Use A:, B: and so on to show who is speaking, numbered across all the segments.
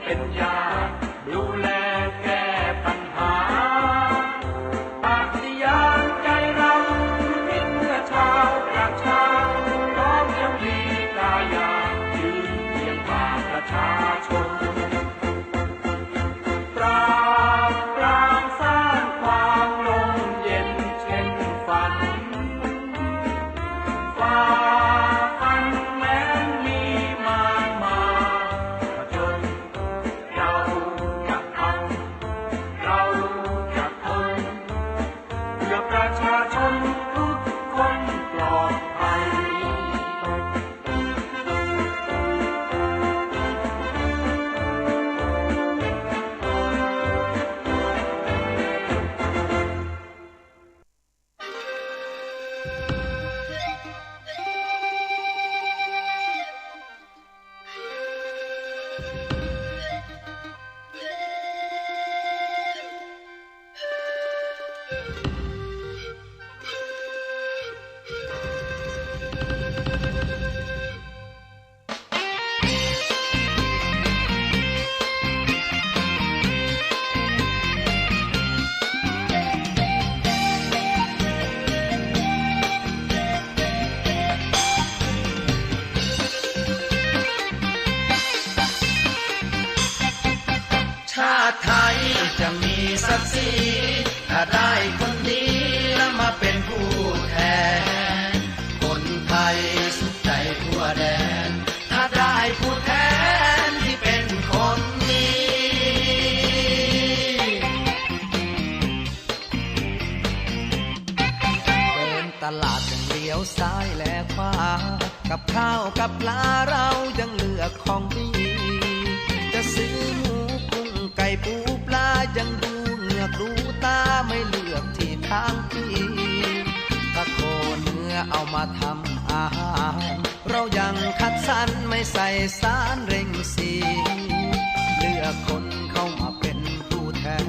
A: เป็นยาดูแลแก้ปัญหาปฏิญาณใจเราทิ้งเพื่อชาวประชาน้อมยังมีกายายืนเคียงบ่าประชาชนปรามสร้างความลมเย็นเช่นฝันฝ่าฟันแม้มีมารมาผจญเราจะทำเราจะทนเพื่อประชาชนทุกคนปลอดภัย
B: ชาติไทยจะมีศักดิ์ศรีถ้าได้คนดีแล้วมาเป็นผู้แทนคนไทยสุขใจทั่วแดนถ้าได้ผู้แทนที่เป็นคนดีเดินตลาดยังเลี้ยวซ้ายและขวากับข้าวกับปลาเรายังเลือกของดีจะซื้อหมูไก่ปูปลายังดูเหงือกดูตาไม่เลือกที่ทางพี่ตะโกนเนื้อเอามาทำอาหารเรายังคัดสรรไม่ใส่สารเร่งสีเลือกคนเข้ามาเป็นผู้แทน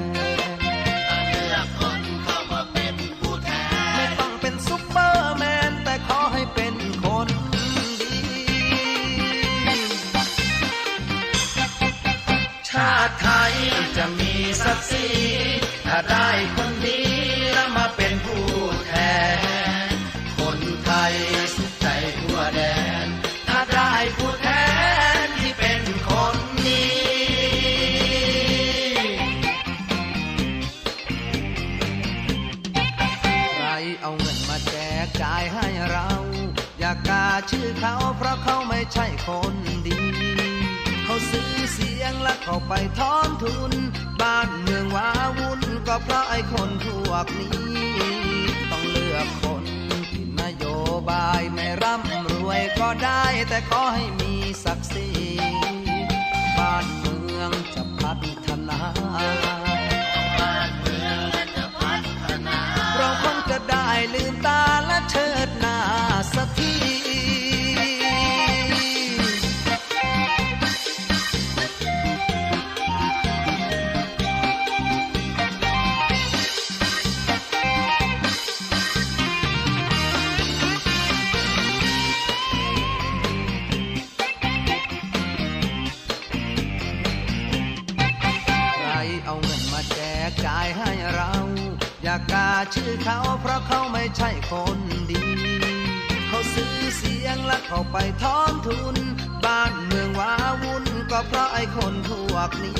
B: เลือกคนเข้ามาเป็นผู้แทนไม่ต้องเป็นซุปเปอร์แมนแต่ขอให้เป็นคนชาติไทยจะมีศักดิ์ศรีถ้าได้คนดีแล้วมาเป็นผู้แทนคนไทยสุขใจทั่วแดนถ้าได้ผู้แทนที่เป็นคนดีใครเอาเงินมาแจกจ่ายให้เราอย่ากาชื่อเขาเพราะเขาไม่ใช่คนดีเขาซื้อเสียงและเขาไปถอนทุนบ้านเมืองว้าวุ่นก็เพราะไอ้คนพวกนี้ต้องเลือกคนที่นโยบายไม่ร่ำรวยก็ได้แต่ขอให้มีศักดิ์ศรีบ้านเมืองจะพัฒนาเราคงจะได้ลืมตาและเชิดหน้าสักทีเอาเงินมาแจกจ่ายให้เราอย่ากาชื่อเขาเพราะเขาไม่ใช่คนดีเขาซื้อเสียงและเขาไปถอนทุนบ้านเมืองว้าวุ่นก็เพราะไอ้คนพวกนี้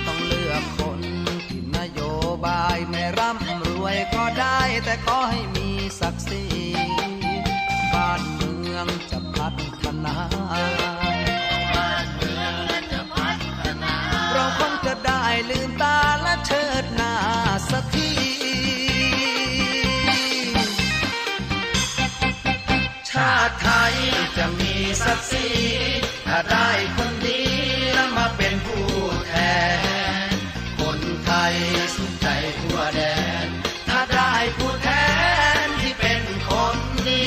B: ต้องเลือกคนที่นโยบายไม่ร่ำรวยก็ได้แต่ขอให้มีศักดิ์ศรีบ้านเมืองจะพัฒนาเราคงจะได้ลืมตาและเชิดหน้าสักทีชาติไทยจะมีศักดิ์ศรีถ้าได้คนดีแล้วมาเป็นผู้แทนคนไทยสุขใจทั่วแดนถ้าได้ผู้แทนที่เป็นคนดี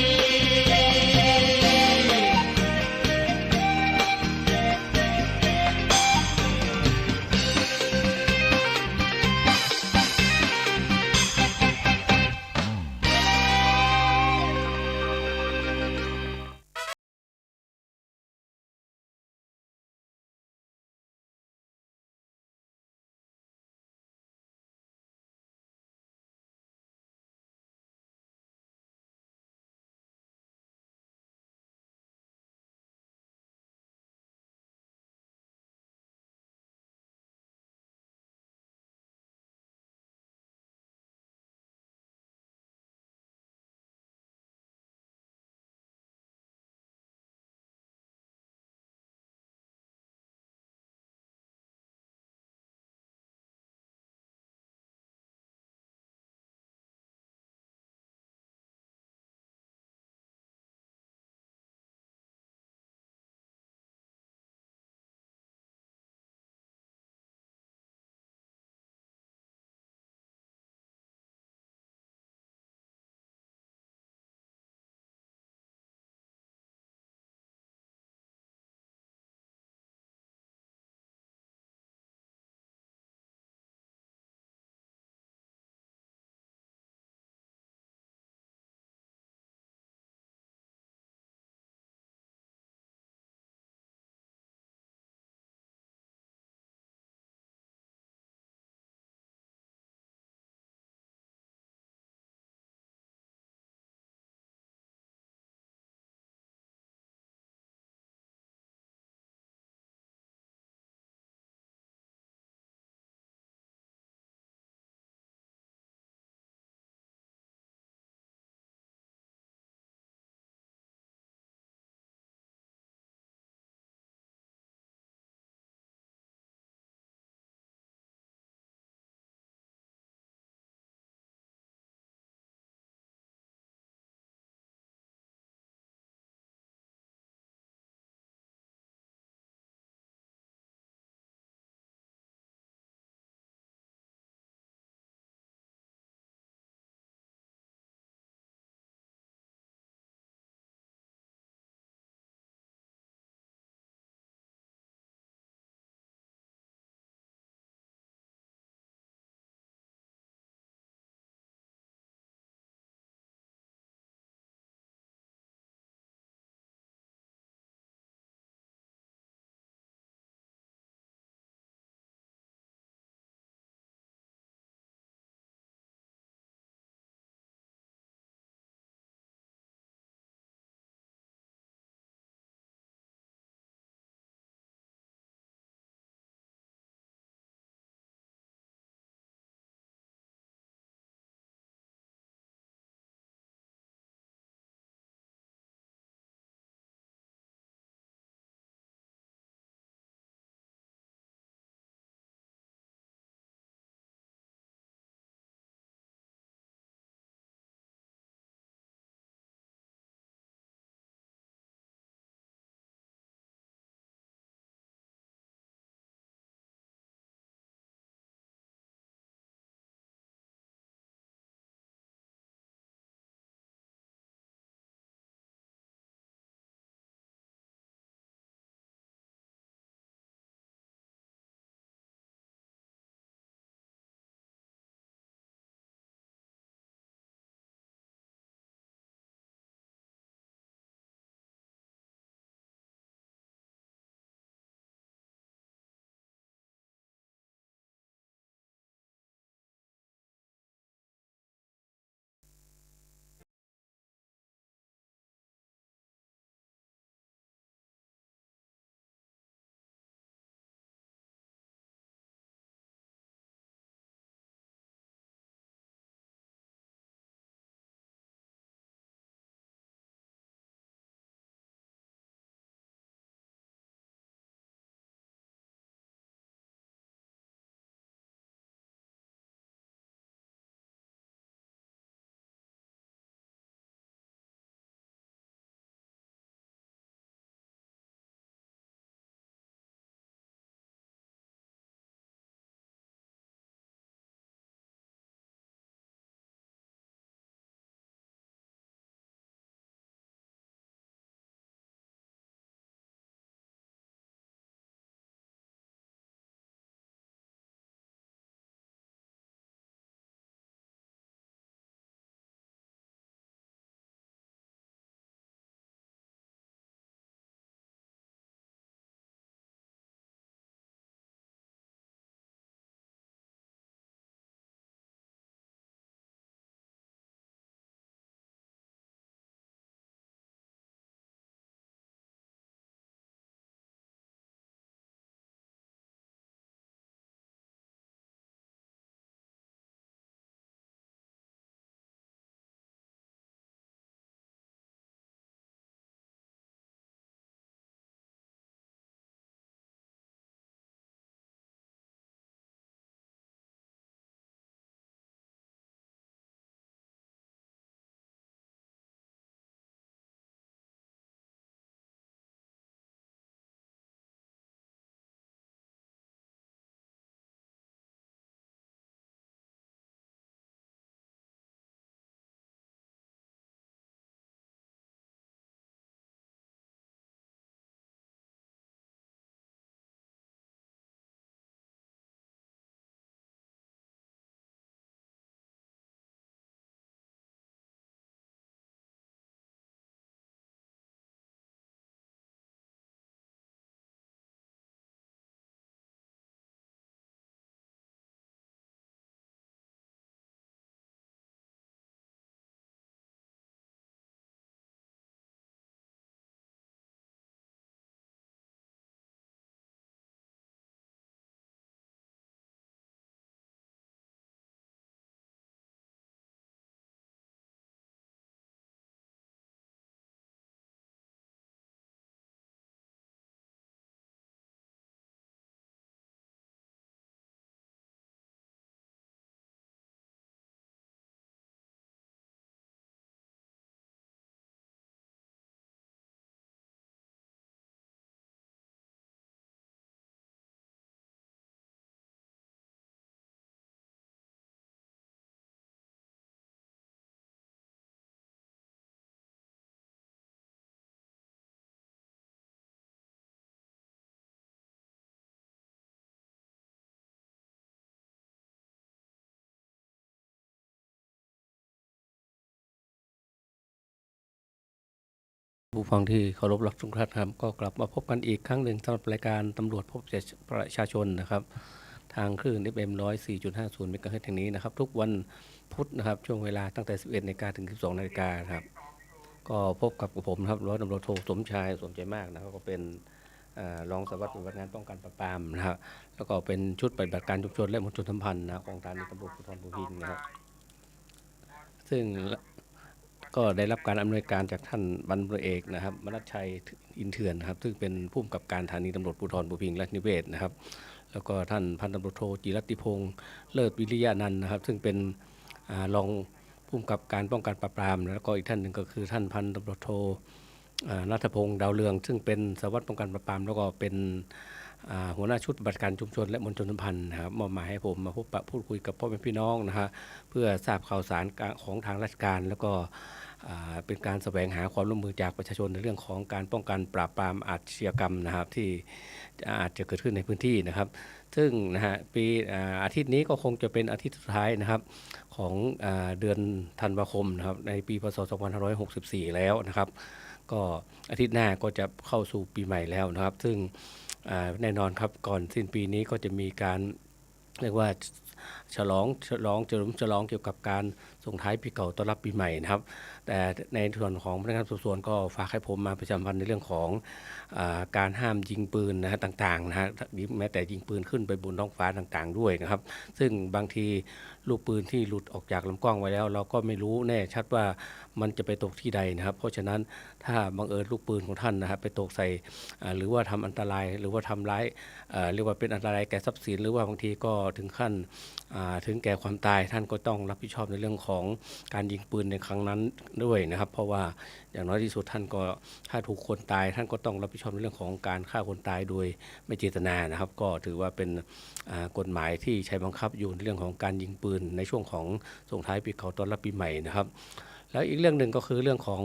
C: ผู้ฟังที่เคารพรักทุกท่านครับก็กลับมาพบกันอีกครั้งหนึ่งสำหรับรายการตำรวจพบประชาชนนะครับทางคลื่น FM 104.50 เมกะเฮิรตซ์แห่งนี้นะครับทุกวันพุธนะครับช่วงเวลาตั้งแต่ 11 นาฬิกาถึง 12 นาฬิกาครับก็พบกับผมครับร้อยตำรวจโทสมชายสมใจมากนะครับก็เป็นรองสารวัตรปฏิบัติงานป้องกันปราบปรามนะครับแล้วก็เป็นชุดปฏิบัติการชุมชนและมวลชนสัมพันธ์นะของสถานีตำรวจภูธรภูพิงค์นะครับซึ่งก็ได้รับการอำนวยการจากท่านพันตำรวจเอกนะครับมนัสชัยอินเถื่อนนะครับซึ่งเป็นผู้กำกับการสถานีตำรวจภูธรภูพิงค์และนิเวศนะครับแล้วก็ท่านพันตำรวจโทจิรัตติพงษ์เลิศวิริยานันท์นะครับซึ่งเป็นรองผู้กำกับการป้องกันปราบปรามแล้วก็อีกท่านหนึ่งก็คือท่านพันตำรวจโทณัฐพงษ์ดาวเรืองซึ่งเป็นสารวัตรป้องกันปราบปรามแล้วก็เป็นหัวหน้าชุดปฏิบัติการชุมชนและมวลชนสัมพันธ์นะครับมอบหมายให้ผมมาพบปะพูดคุยกับพ่อแม่พี่น้องนะฮะเพื่อทราบข่าวสารของทางราชการแล้วก็เป็นการแสวงหาความร่วมมือจากประชาชนในเรื่องของการป้องกันปราบปรามอาชญากรรมนะครับที่อาจจะเกิดขึ้นในพื้นที่นะครับซึ่งนะฮะปีอาทิตย์นี้ก็คงจะเป็นอาทิตย์สุดท้ายนะครับของเดือนธันวาคมนะครับในปีพศ2564แล้วนะครับก็อาทิตย์หน้าก็จะเข้าสู่ปีใหม่แล้วนะครับซึ่งแน่นอนครับก่อนสิ้นปีนี้ก็จะมีการเรียกว่าฉลองเกี่ยวกับการส่งท้ายปีเก่าต้อนรับปีใหม่นะครับแต่ในส่วนของพนักงานสอบสวนก็ฝากให้ผมมาประชาสัมพันธ์ในเรื่องของการห้ามยิงปืนนะฮะต่างๆนะฮะแม้แต่ยิงปืนขึ้นไปบนท้องฟ้าต่างๆด้วยนะครับซึ่งบางทีลูกปืนที่หลุดออกจากลำกล้องไว้แล้วเราก็ไม่รู้แน่ชัดว่ามันจะไปตกที่ใดนะครับเพราะฉะนั้นถ้าบังเอิญลูกปืนของท่านนะครับไปตกใส่หรือว่าทำอันตรายหรือว่าทำร้ายเรียกว่าเป็นอันตรายแก่ทรัพย์สินหรือว่าบางทีก็ถึงขั้นถึงแก่ความตายท่านก็ต้องรับผิดชอบในเรื่องของการยิงปืนในครั้งนั้นด้วยนะครับเพราะว่าอย่างน้อยที่สุดท่านก็ถ้าถูกคนตายท่านก็ต้องรับผิดชอบในเรื่องของการฆ่าคนตายโดยไม่เจตนานะครับก็ถือว่าเป็นกฎหมายที่ใช้บังคับอยู่ในเรื่องของการยิงปืนในช่วงของส่งท้ายปีเก่าต้อนรับปีใหม่นะครับแล้วอีกเรื่องหนึ่งก็คือเรื่องของ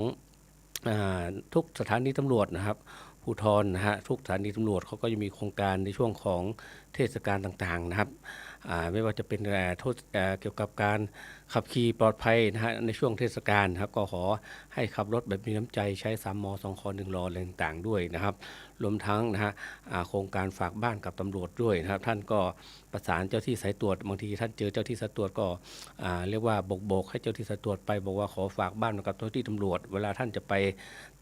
C: ทุกสถานีตำรวจนะครับภูธรนะฮะทุกสถานีตำรวจเขาก็จะมีโครงการในช่วงของเทศกาลต่างๆนะครับไม่ว่าจะเป็นโทษเกี่ยวกับการขับขี่ปลอดภัยนะฮะในช่วงเทศกาลครับก็ขอให้ขับรถแบบมีน้ำใจใช้3 ม 2 ค 1 รอะไรต่างๆด้วยนะครับรวมทั้งนะฮะโครงการฝากบ้านกับตำรวจด้วยนะครับท่านก็ประสานเจ้าที่สายตรวจบางทีท่านเจอเจ้าที่สายตรวจก็เรียกว่าโบกให้เจ้าที่สายตรวจไปบอกว่าขอฝากบ้านกับเจ้าที่ตำรวจเวลาท่านจะไป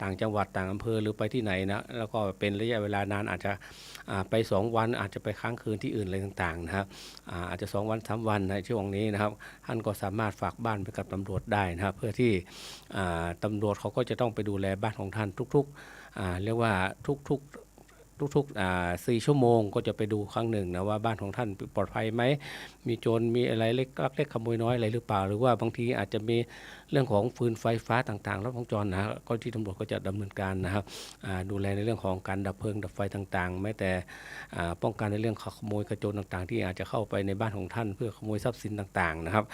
C: ต่างจังหวัดต่างอำเภอหรือไปที่ไหนนะแล้วก็เป็นระยะเวลานานอาจจะไป2 วันอาจจะไปค้างคืนที่อื่นอะไรต่างๆนะครับอาจจะ2 วัน3 วันในช่วงนี้นะครับท่านก็สามารถฝากบ้านไปกับตำรวจได้นะครับเพื่อที่ตำรวจเขาก็จะต้องไปดูแลบ้านของท่านทุกๆเรียกว่าทุก4 ชั่วโมงก็จะไปดูครั้งหนึ่งนะว่าบ้านของท่านปลอดภัยไหมมีโจรมีอะไรเล็กขโมยน้อยอะไรหรือเปล่าหรือว่าบางทีอาจจะมีเรื่องของฟืนไฟฟ้าต่างๆรถวงจรนะก็ที่ตำรวจก็จะดำเนินการนะครับดูแลในเรื่องของการดับเพลิงดับไฟต่างๆแม้แต่ป้องกันในเรื่องขโมยกระโจนต่างๆที่อาจจะเข้าไปในบ้านของท่านเพื่อขโมยทรัพย์สินต่างๆนะครับ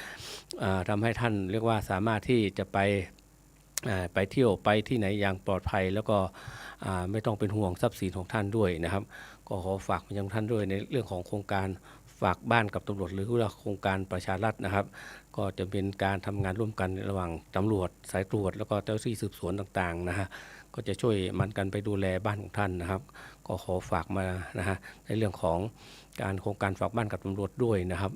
C: ทำให้ท่านเรียกว่าสามารถที่จะไปเที่ยวไปที่ไหนอย่างปลอดภัยแล้วก็ไม่ต้องเป็นห่วงทรัพย์สินของท่านด้วยนะครับก็ขอฝากไปยังท่านด้วยในเรื่องของโครงการฝากบ้านกับตำรวจหรือว่าโครงการประชารัฐนะครับก็จะเป็นการทำงานร่วมกันระหว่างตำรวจสายตรวจแล้วก็เจ้าหน้าที่สืบสวนต่างๆนะฮะก็จะช่วยมันกันไปดูแลบ้านของท่านนะครับก็ขอฝากมานะฮะในเรื่องของการโครงการฝากบ้านกับตำรวจด้วยนะครับ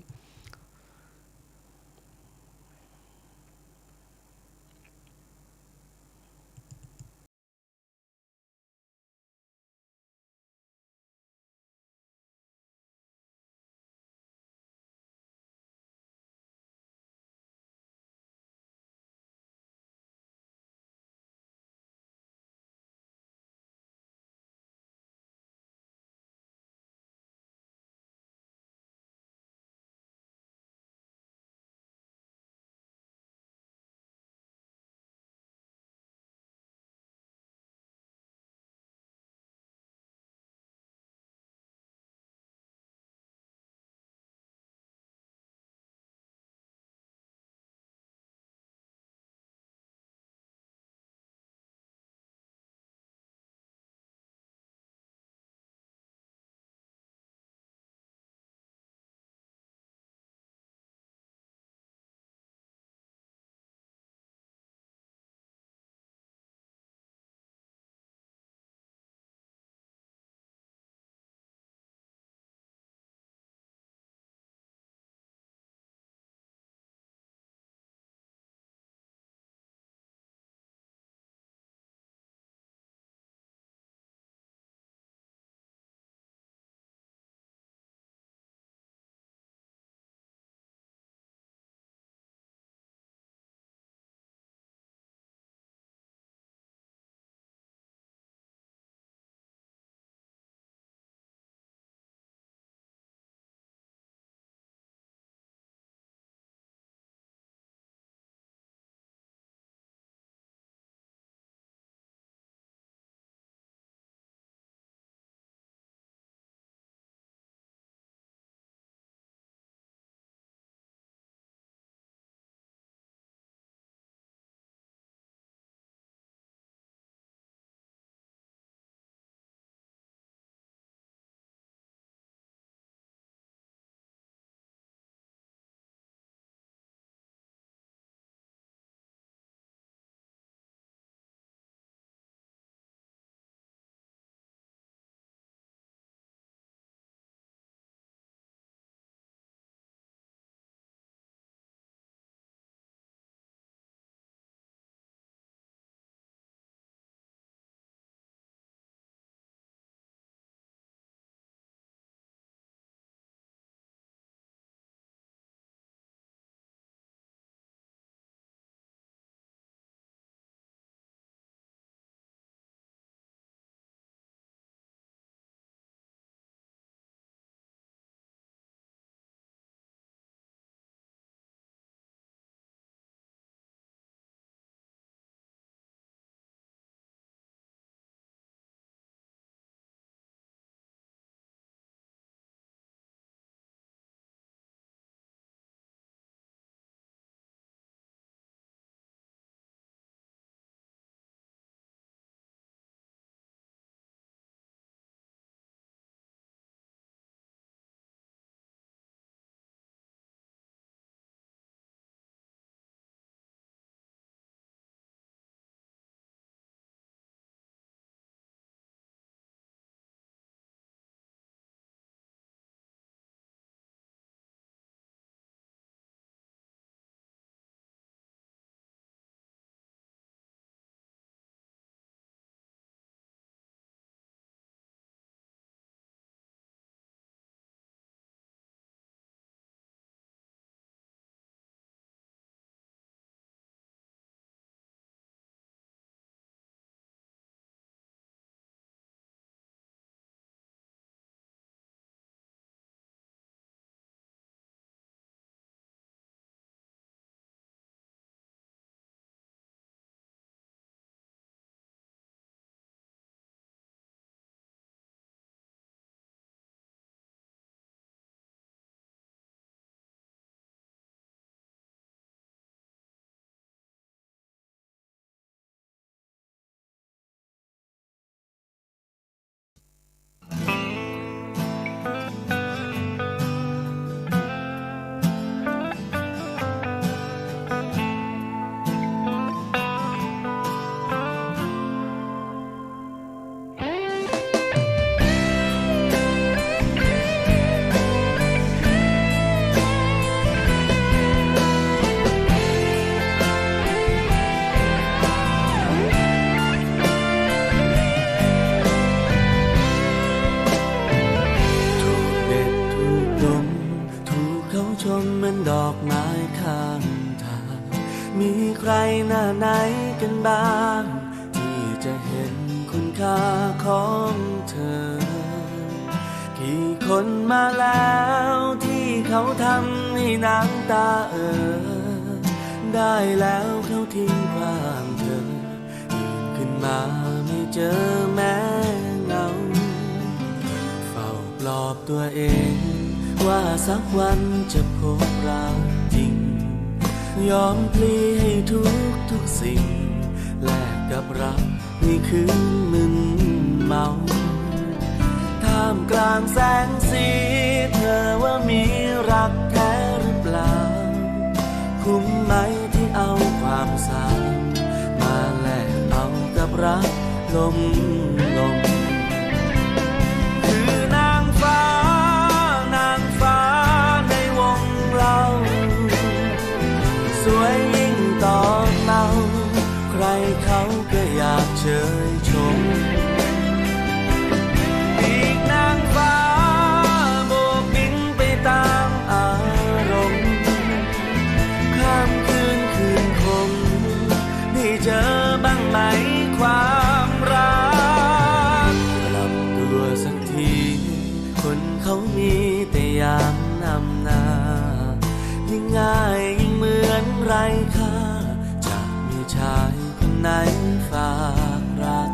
D: มือนดอกไม้ข้างทางมีใครหน้าไหนกันบ้างที่จะเห็นคุณค่าของเธอกี่คนมาแล้วที่เขาทำให้น้ำตาได้แล้วเขาทิ้งความเธอตื่นขึ้นมาไม่เจอแม้เงาเฝ้าปลอบตัวเองว่าสักวันจะพบเราจริงยอมพลีให้ทุกสิ่งแลกกับรักนี่คือมึนเมาท่ามกลางแสงสีเธอว่ามีรักแท้หรือเปล่าคุ้มไหมที่เอาความสายมาแลกเอากับรักลมคือนางฟ้าในวงเราสวยยิ่งต่อเมาใครเขาก็อยากเชยชมอีกนางฟ้าโบกบินไปตามอารมณ์ข้ามคืนคงได้เจอบ้างไหมความรักกลับตัวสักทีคนเขามีแต่ยามนำหน้ายิ่งง่ายยิ่งเหมือนไร้ค่าจะมีชายคนไหนฝากรัก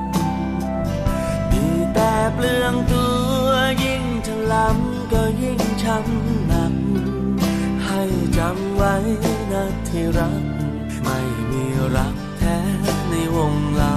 D: มีแต่เปลืองตัวยิ่งถลำก็ยิ่งช้ำหนักให้จำไว้นะที่รักไม่มีรักแท้ในวงเรา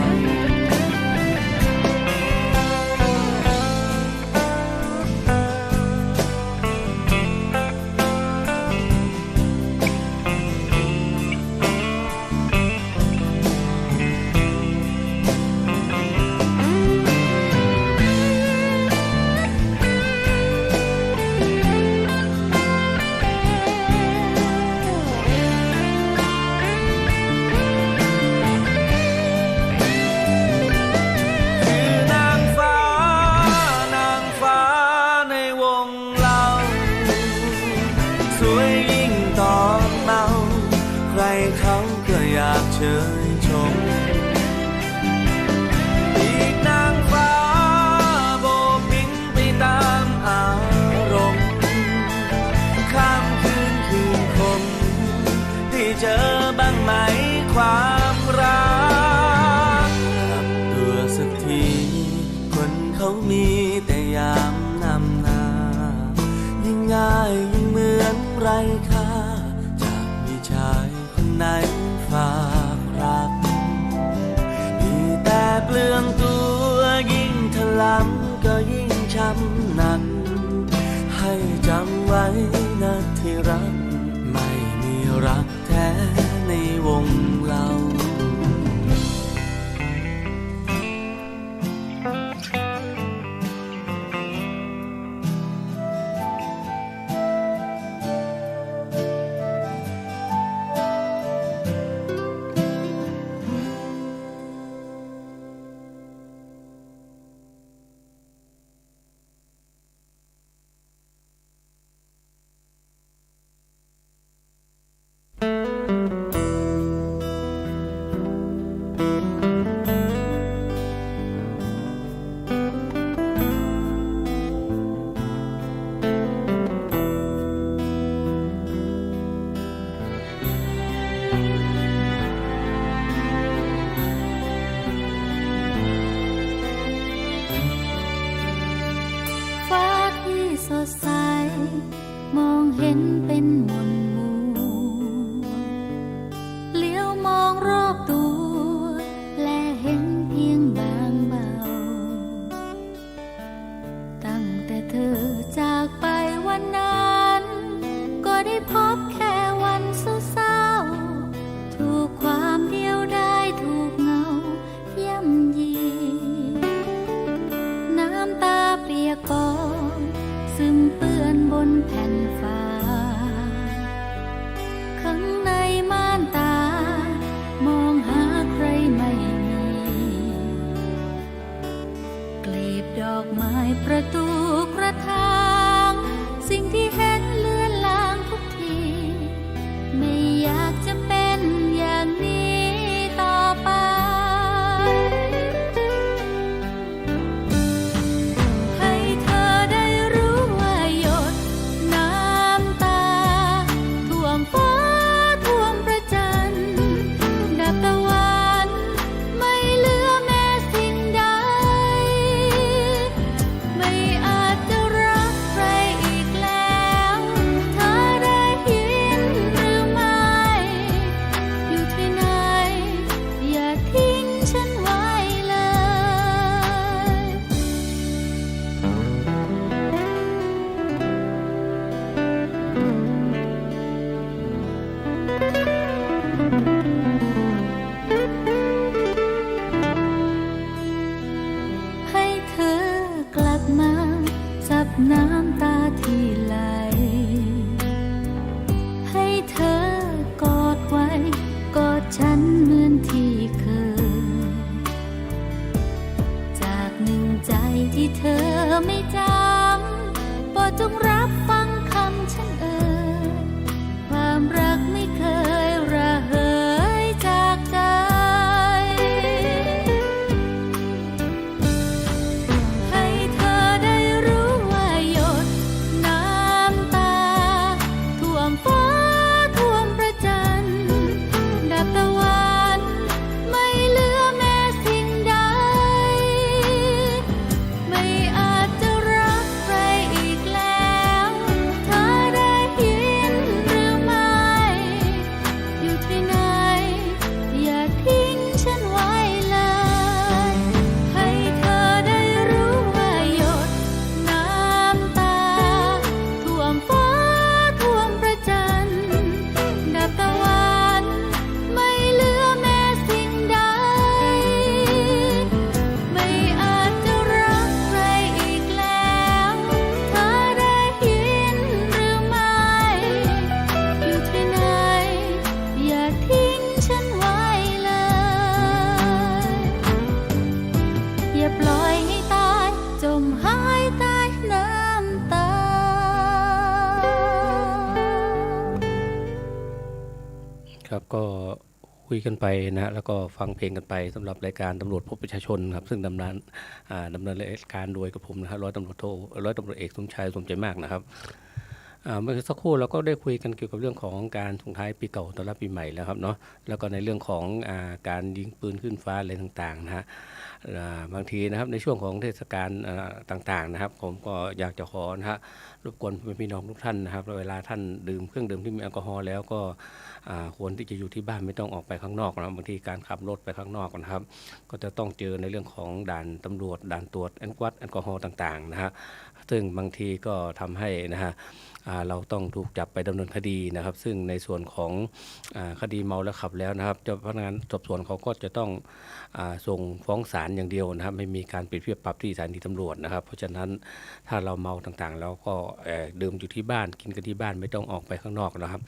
D: เชยชมอีกนางฟ้าโบกบินไปตามอารมณ์ข้ามคืนคงได้เจอบ้างไหมความรักกลับตัวสักทีคนเขามีแต่ยามนำหน้ายิ่งง่ายยิ่งเหมือนไร้ค่าจากมีชายคนไหนฝากรักมีแต่เปลืองตัวยิ่งถลำก็ยิ่งช้ำหนักให้จำไว้นะที่รักไม่มีรักแท้ในวงเรา
E: สดใสมองเห็นเป็นหม่นมัวเลี้ยวมองรอบตัวและเห็นเพียงบางเบาตั้งแต่เธอจากไปวันนั้นก็ได้พบแค่วันเศร้าๆถูกความเดียวดายถูกเงาย่ำยีน้ำตาเปียกปอนซึมเปื้อนบนแผ่นฟ้า
C: ครับก็คุยกันไปนะฮะแล้วก็ฟังเพลงกันไปสำหรับรายการตำรวจพบประชาชนครับซึ่งดำเนินรายการโดยกับผมนะฮะร้อยตำรวจเอกสมชายสมใจมากนะครับเมื่อสักครู่เราก็ได้คุยกันเกี่ยวกับเรื่องของการส่งท้ายปีเก่าต้อนรับปีใหม่แล้วครับเนาะแล้วก็ในเรื่องของการยิงปืนขึ้นฟ้าอะไรต่างๆนะฮะบางทีนะครับในช่วงของเทศกาลต่างๆนะครับผมก็อยากจะขอนะฮะรบกวนพี่น้องทุกท่านนะครับเวลาท่านดื่มเครื่องดื่มที่มีแอลกอฮอล์แล้วก็ควรที่จะอยู่ที่บ้านไม่ต้องออกไปข้างนอกนะบางทีการขับรถไปข้างนอกนะครับก็จะต้องเจอในเรื่องของด่านตำรวจด่านตรวจแอลกอฮอล์ต่างๆนะฮะซึ่งบางทีก็ทำให้นะฮะเราต้องถูกจับไปดำเนินคดีนะครับซึ่งในส่วนของคดีเมาแล้วขับแล้วนะครับเจ้าพนักงานสอบสวนเขาก็จะต้องส่งฟ้องศาลอย่างเดียวนะครับไม่มีการเปรียบเทียบปรับที่สถานีตำรวจนะครับเพราะฉะนั้นถ้าเราเมาต่างๆแล้วก็ดื่มอยู่ที่บ้านกินกันที่บ้านไม่ต้องออกไปข้างนอกนะครับ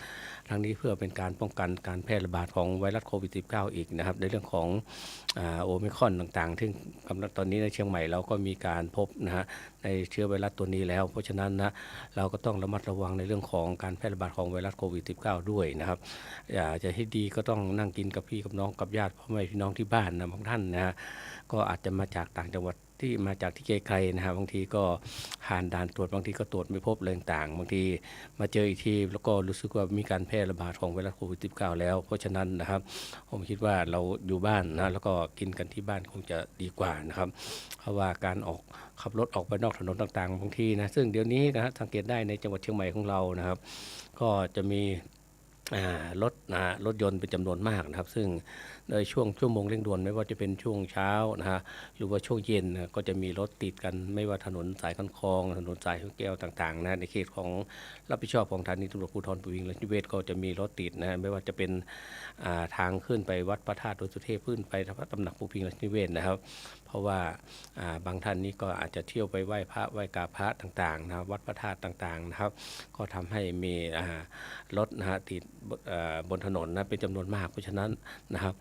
C: ทั้งนี้เพื่อเป็นการป้องกันการแพร่ระบาดของไวรัสโควิด -19 อีกนะครับในเรื่องของโอมิครอนต่างๆซึ่งตอนนี้ในเชียงใหม่เราก็มีการพบนะฮะในเชื้อไวรัสตัวนี้แล้วเพราะฉะนั้นนะเราก็ต้องระมัดระวังในเรื่องของการแพร่ระบาดของไวรัสโควิด -19 ด้วยนะครับอยากจะให้ดีก็ต้องนั่งกินกับพี่กับน้องกับญาติพ่อแม่พี่น้องที่บ้านนะบางท่านนะฮะก็อาจจะมาจากต่างจังหวัดที่มาจากที่ไกลๆนะฮะบางทีก็ผ่านด่านตรวจบางทีก็ตรวจไม่พบอะไรต่างๆบางทีมาเจออีกทีแล้วก็รู้สึกว่ามีการแพร่ระบาดของไวรัสโควิด -19 แล้วเพราะฉะนั้นนะครับผมคิดว่าเราอยู่บ้านนะแล้วก็กินกันที่บ้านคงจะดีกว่านะครับเพราะว่าการขับรถออกไปนอกถนนต่างๆบางทีนะซึ่งเดี๋ยวนี้นะสังเกตได้ในจังหวัดเชียงใหม่ของเรานะครับก็จะมีรถยนต์เป็นจำนวนมากนะครับซึ่งในช่วงชั่วโมงเร่งด่วนไม่ว่าจะเป็นช่วงเช้านะฮะหรือว่าช่วงเย็นนะก็จะมีรถติดกันไม่ว่าถนนสายคันคลองถนนสายแก้วต่างๆนะในเขตของรับผิดชอบของสถานีตำรวจภูธรปูวิงและนิเวศก็จะมีรถติดนะไม่ว่าจะเป็นทางขึ้นไปวัดพระธาตุดอยสุเทพขึ้นไปพระตำหนักภูพิงและนิเวศนะครับเพราะว่าบางท่านนี้ก็อาจจะเที่ยวไปไหว้พระไหว้กราบพระต่างๆนะวัดพระธาตุต่างๆนะครับก็ทำให้มีรถนะฮะติดบนถนนนะเป็นจำนวนมากเพราะฉะนั้นนะครับ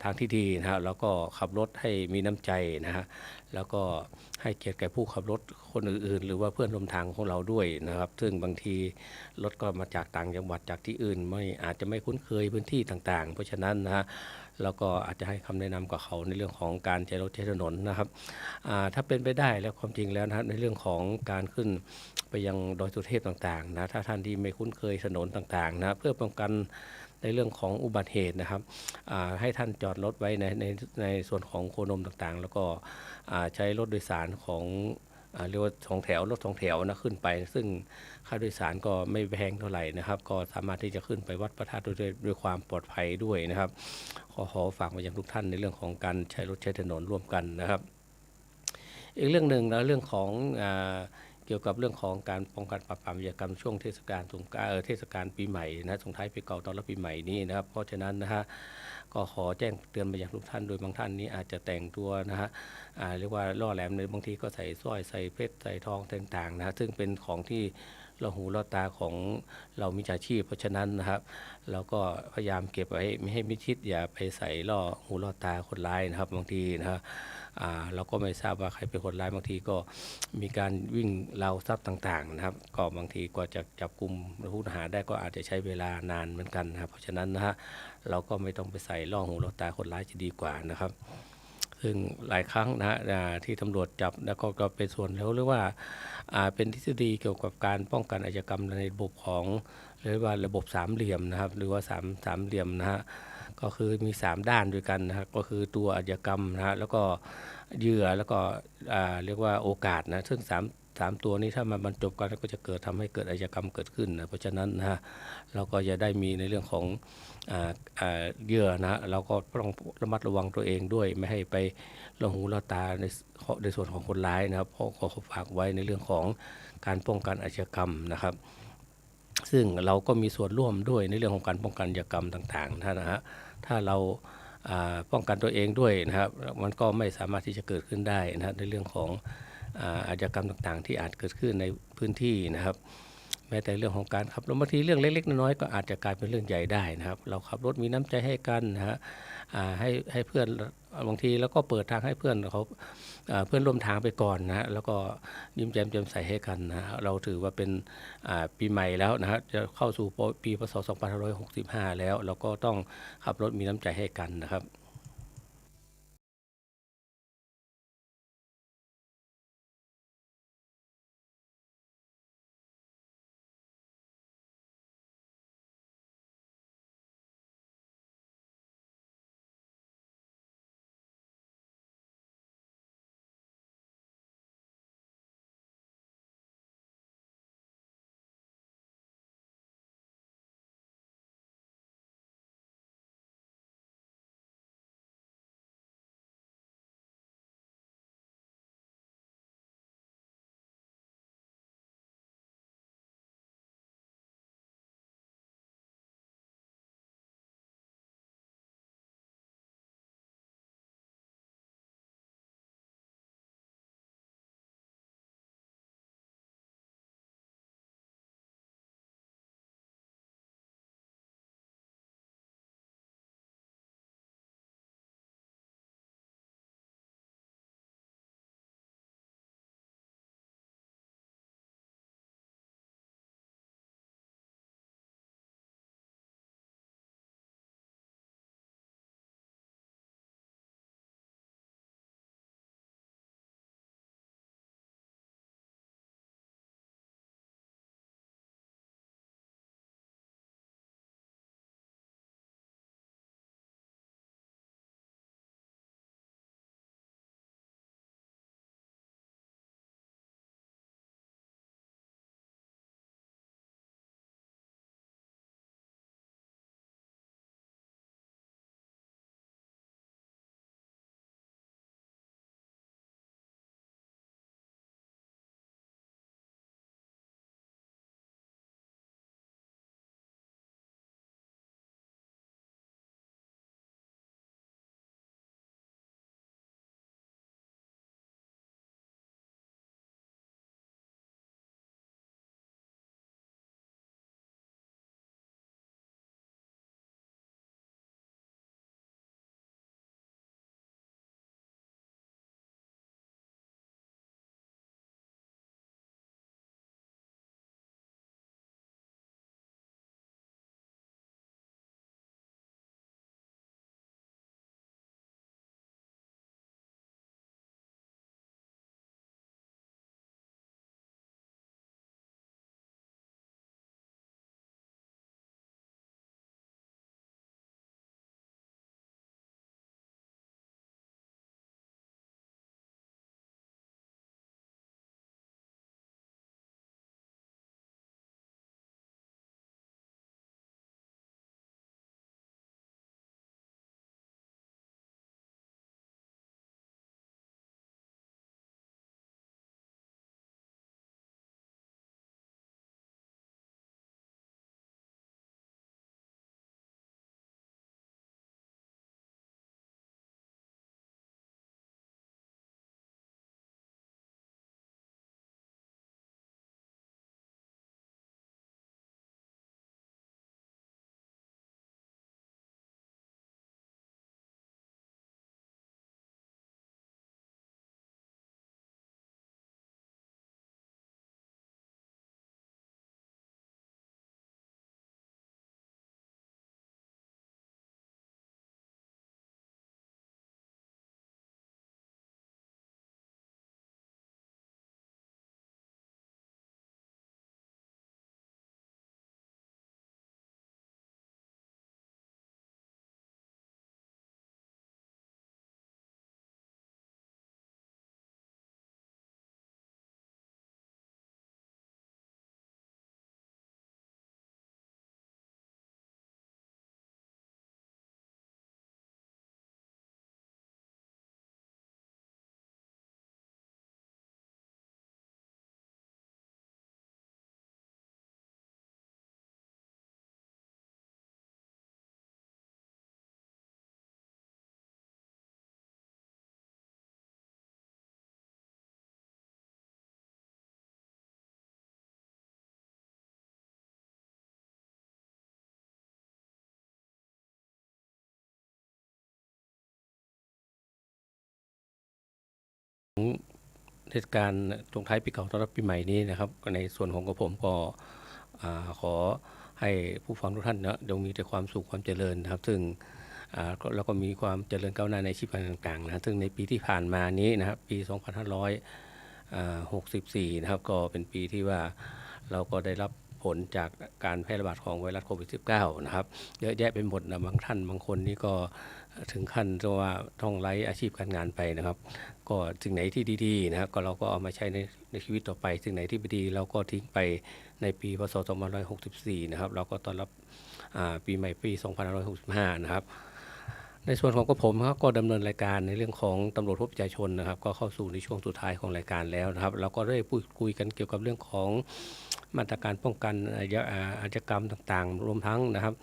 C: ทางที่ดีนะฮะเราก็ขับรถให้มีน้ำใจนะฮะแล้วก็ให้เกียรติแก่ผู้ขับรถคนอื่นๆหรือว่าเพื่อนร่วมทางของเราด้วยนะครับซึ่งบางทีรถก็มาจากต่างจังหวัดจากที่อื่นอาจจะไม่คุ้นเคยพื้นที่ต่างๆเพราะฉะนั้นนะฮะแล้วก็อาจจะให้คำแนะนำกับเขาในเรื่องของการใช้รถใช้ถนนนะครับถ้าเป็นไปได้แล้วความจริงแล้วนะครับในเรื่องของการขึ้นไปยังดอยสุเทพต่างๆนะถ้าท่านที่ไม่คุ้นเคยถนนต่างๆนะเพื่อป้องกันในเรื่องของอุบัติเหตุนะครับให้ท่านจอดรถไว้ในส่วนของโคนมต่างๆแล้วก็ใช้รถโดยสารของเรียกว่ารถสองแถวนะขึ้นไปซึ่งค่าโดยสารก็ไม่แพงเท่าไหร่นะครับก็สามารถที่จะขึ้นไปวัดพระธาตุด้วยความปลอดภัยด้วยนะครับขอฝากมายังทุกท่านในเรื่องของการใช้รถใช้ถนนร่วมกันนะครับอีกเรื่องหนึ่งนะเรื่องของเกี่ยวกับเรื่องของการป้องกันปราบปรามอาชญากรรมช่วงเทศกาลปีใหม่นะส่งท้ายปีเก่าต้อนรับปีใหม่นี้นะครับเพราะฉะนั้นนะฮะก็ขอแจ้งเตือนไปยังทุกท่านโดยบางท่านนี้อาจจะแต่งตัวนะฮะเรียกว่าล่อแหลมในบางทีก็ใส่สร้อยใส่เพชรใส่ทองต่างๆนะฮะซึ่งเป็นของที่เราหูเราตาของเรามิจฉาชีพเพราะฉะนั้นนะครับเราก็พยายามเก็บไว้ไม่ให้มิจฉาอย่าไปใส่ล่อหูล่อตาคนร้ายนะครับบางทีนะฮะเราก็ไม่ทราบว่าใครเป็นคนร้ายบางทีก็มีการวิ่งราวทรัพย์ต่างๆนะครับก็บางทีกว่าจะจับกุมผู้ต้องหาได้ก็อาจจะใช้เวลานานเหมือนกันนะครับเพราะฉะนั้นนะฮะเราก็ไม่ต้องไปใส่ล่อหูล่อตาคนร้ายจะดีกว่านะครับซึ่งหลายครั้งนะที่ตำรวจจับแล้วก็เป็นส่วนแล้วหรือว่าเป็นทฤษฎีเกี่ยวกับการป้องกันอาชญากรรมในระบบของเรียกว่าระบบสามเหลี่ยมนะครับหรือว่าสามเหลี่ยมนะฮะก็คือมี3ด้านด้วยกันนะครับก็คือตัวอาชญากรรมนะฮะแล้วก็เหยื่อแล้วก็เรียกว่าโอกาสนะซึ่ง3ตัวนี้ถ้ามาบรรจบกันก็จะทำให้เกิดอาชญากรรมเกิดขึ้นนะเพราะฉะนั้นนะฮะเราก็จะได้มีในเรื่องของเหยื่อนะเราก็ต้องระมัดระวังตัวเองด้วยไม่ให้ไปละหูละตาในส่วนของคนร้ายนะครับเพราะขอฝากไว้ในเรื่องของการป้องกันอาชญากรรมนะครับซึ่งเราก็มีส่วนร่วมด้วยในเรื่องของการป้องกันอาชญากรรมต่างๆนะฮะถ้าเราป้องกันตัวเองด้วยนะครับมันก็ไม่สามารถที่จะเกิดขึ้นได้นะในเรื่องของอาชญากรรมต่างๆที่อาจเกิดขึ้นในพื้นที่นะครับ แม้แต่เรื่องของการขับรถบางทีเรื่องเล็กๆน้อยๆก็อาจจะกลายเป็นเรื่องใหญ่ได้นะครับ เราขับรถมีน้ำใจให้กันนะฮะให้เพื่อนบางทีแล้วก็เปิดทางให้เพื่อนเขาเพื่อนร่วมทางไปก่อนนะฮะแล้วก็ยิ้มแย้มแจ่มใสให้กันนะฮะเราถือว่าเป็นปีใหม่แล้วนะฮะจะเข้าสู่ปีพศ2565แล้วเราก็ต้องขับรถมีน้ำใจให้กันนะครับ เทศกาลส่งท้ายปีเก่าต้อนรับปีใหม่นี้นะครับในส่วนของกระผมก็ขอให้ผู้ฟังทุกท่านนะจงมีแต่ความสุขความเจริญนะครับซึ่งแล้วก็มีความเจริญก้าวหน้าในชีวิตต่างๆนะซึ่งในปีที่ผ่านมานี้นะครับปี 2564 นะครับก็เป็นปีที่ว่าเราก็ได้รับผลจากการแพร่ระบาดของไวรัสโควิด -19 นะครับเยอะแยะไปหมดนะบางท่านบางคนนี่ก็ถึงขั้นว่าต้องไร้อาชีพการงานไปนะครับก็สิ่งไหนที่ดีๆนะครับก็เราก็เอามาใช้ในชีวิตต่อไปสิ่งไหนที่ไม่ดีเราก็ทิ้งไปในปีพศ 2564 นะครับเราก็ต้อนรับปีใหม่ปี 2565 นะครับในส่วนของผมก็ดำเนินรายการในเรื่องของตำรวจพบประชาชนนะครับก็เข้าสู่ในช่วงสุดท้ายของรายการแล้วนะครับเราก็ได้พูดคุยกันเกี่ยวกับเรื่องของมาตรการป้องกันอาชญากรรมต่างๆรวมทั้งนะครับ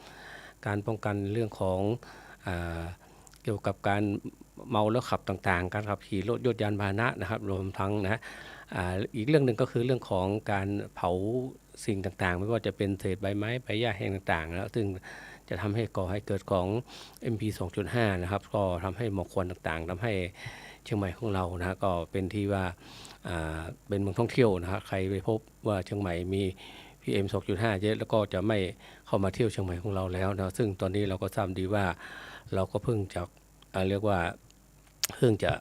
C: การป้องกันเรื่องของเกี่ยวกับการเมาแล้วขับต่างๆการขับขี่รถยนต์ยานพาหนะนะครับรวมทั้งนะอีกเรื่องหนึ่งก็คือเรื่องของการเผาสิ่งต่างๆไม่ว่าจะเป็นเศษใบไม้ใบหญ้าแห้งต่างๆนะซึ่งจะทำให้ก่อให้เกิดของ MP 2.5 นะครับก็ทำให้หมอกควันต่างๆทำให้เชียงใหม่ของเรานะก็เป็นที่ว่าเป็นเมืองท่องเที่ยวนะครับใครไปพบว่าเชียงใหม่มี PM 2.5 เยอะแล้วก็จะไม่เข้ามาเที่ยวเชียงใหม่ของเราแล้วนะซึ่งตอนนี้เราก็ทราบดีว่าเราก็เพิ่งจะเรียกว่าเพิ่งจะ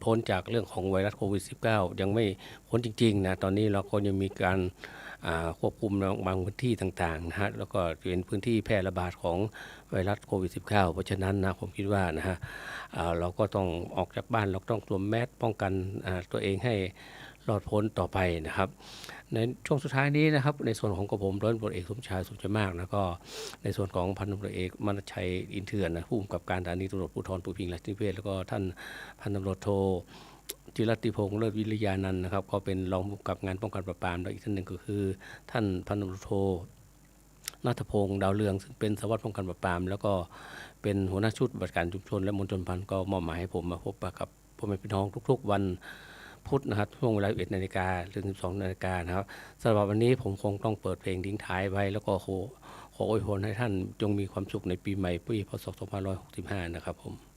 C: พ้นจากเรื่องของไวรัสโควิด -19 ยังไม่พ้นจริงๆนะตอนนี้เราก็ยังมีการควบคุมบางพื้นที่ต่างๆนะฮะแล้วก็เป็นพื้นที่แพร่ระบาดของไวรัสโควิด -19 เพราะฉะนั้นนะผมคิดว่านะฮะเราก็ต้องออกจากบ้านเราต้องสวมแมสป้องกันตัวเองให้รอดพ้นต่อไปนะครับในช่วงสุดท้ายนี้นะครับในส่วนของกระผมร้อยตำรวจเอกสมชายสุขใจมากแล้วก็ในส่วนของพันตำรวจเอกมนัสชัยอินเถื่อนนะผู้กำกับการสถานีตำรวจภูธรภูพิงค์ราชนิเวศแล้วก็ท่านพันตำรวจโทจิรติพงษ์เลิศวิริยานันท์นะครับก็เป็นรองผู้กำกับงานป้องกันปราบปรามและอีกท่านหนึ่งก็คือท่านพันตำรวจโทณัฐพงษ์ดาวเรืองซึ่งเป็นสารวัสดิ์ป้องกันปราบปรามแล้วก็เป็นหัวหน้าชุดปฏิบัติการชุมชนและมณฑลพันธุ์ก็มอบหมายให้ผมมาพบปะกับพ่อแม่พี่น้องทุกๆวันพุธนะครับช่วงเวลา 11 นาฬิกาถึง 12 นาฬิกานะครับสำหรับวันนี้ผมคงต้องเปิดเพลงทิ้งท้ายไว้แล้วก็ขออวยพรให้ท่านจงมีความสุขในปีใหม่ปีพศ 2565 นะครับผม